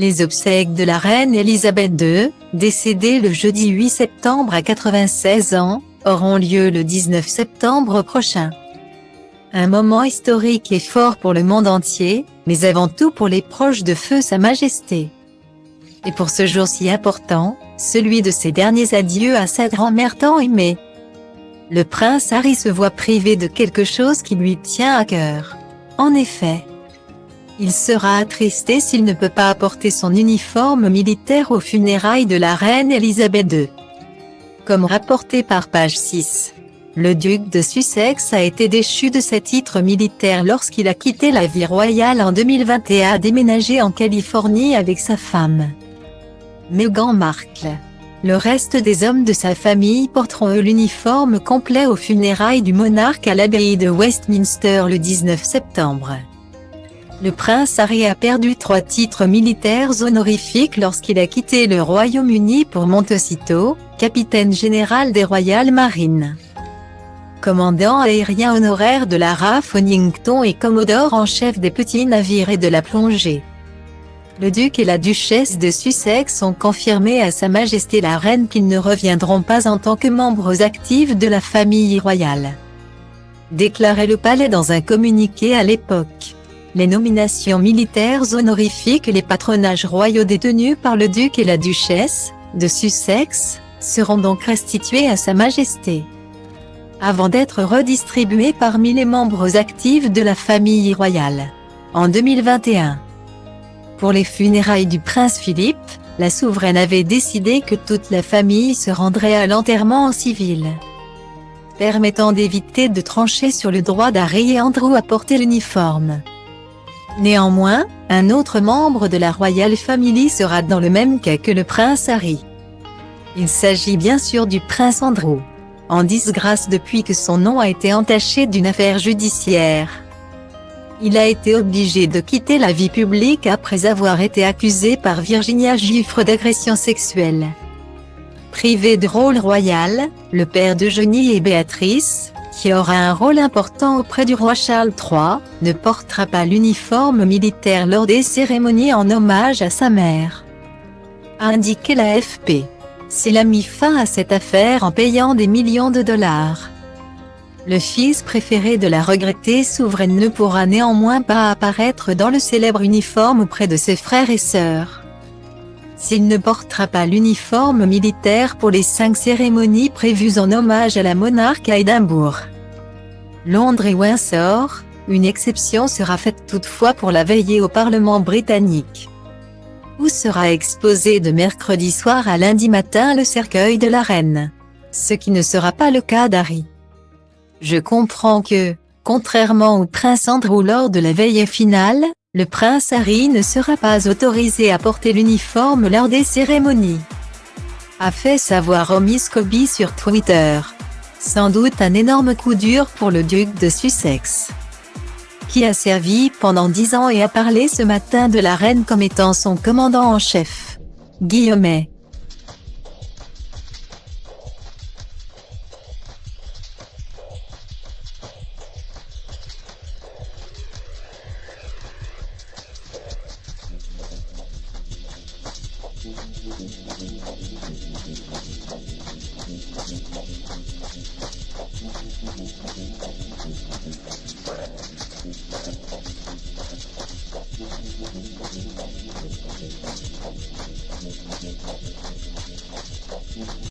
Les obsèques de la reine Elisabeth II, décédée le jeudi 8 septembre à 96 ans, auront lieu le 19 septembre prochain. Un moment historique et fort pour le monde entier, mais avant tout pour les proches de feu Sa Majesté. Et pour ce jour si important, celui de ses derniers adieux à sa grand-mère tant aimée. Le prince Harry se voit privé de quelque chose qui lui tient à cœur. En effet, il sera attristé s'il ne peut pas apporter son uniforme militaire aux funérailles de la reine Elisabeth II. Comme rapporté par page 6, le duc de Sussex a été déchu de ses titres militaires lorsqu'il a quitté la vie royale en 2021 et a déménagé en Californie avec sa femme, Meghan Markle. Le reste des hommes de sa famille porteront l'uniforme complet aux funérailles du monarque à l'abbaye de Westminster le 19 septembre. Le prince Harry a perdu 3 titres militaires honorifiques lorsqu'il a quitté le Royaume-Uni pour Montecito, capitaine général des Royal Marines, commandant aérien honoraire de la RAF Wellington et commodore en chef des petits navires et de la plongée. Le duc et la duchesse de Sussex ont confirmé à Sa Majesté la reine qu'ils ne reviendront pas en tant que membres actifs de la famille royale, déclarait le palais dans un communiqué à l'époque. Les nominations militaires honorifiques et les patronages royaux détenus par le duc et la duchesse de Sussex seront donc restitués à Sa Majesté, avant d'être redistribués parmi les membres actifs de la famille royale. En 2021, pour les funérailles du prince Philippe, la souveraine avait décidé que toute la famille se rendrait à l'enterrement en civil, permettant d'éviter de trancher sur le droit d'Harry et Andrew à porter l'uniforme. Néanmoins, un autre membre de la Royal Family sera dans le même cas que le prince Harry. Il s'agit bien sûr du prince Andrew, en disgrâce depuis que son nom a été entaché d'une affaire judiciaire. Il a été obligé de quitter la vie publique après avoir été accusé par Virginia Giuffre d'agression sexuelle. Privé de rôle royal, le père d'Eugénie et Béatrice, qui aura un rôle important auprès du roi Charles III, ne portera pas l'uniforme militaire lors des cérémonies en hommage à sa mère, a indiqué l'AFP. S'il a mis fin à cette affaire en payant des millions de dollars, le fils préféré de la regrettée souveraine ne pourra néanmoins pas apparaître dans le célèbre uniforme auprès de ses frères et sœurs. S'il ne portera pas l'uniforme militaire pour les 5 cérémonies prévues en hommage à la monarque à Édimbourg, Londres et Windsor, une exception sera faite toutefois pour la veillée au Parlement britannique, où sera exposé de mercredi soir à lundi matin le cercueil de la reine, ce qui ne sera pas le cas d'Harry. Je comprends que, contrairement au prince Andrew lors de la veillée finale, le prince Harry ne sera pas autorisé à porter l'uniforme lors des cérémonies, a fait savoir Romy Scobie sur Twitter. Sans doute un énorme coup dur pour le duc de Sussex, qui a servi pendant 10 ans et a parlé ce matin de la reine comme étant son commandant en chef. Guillemets.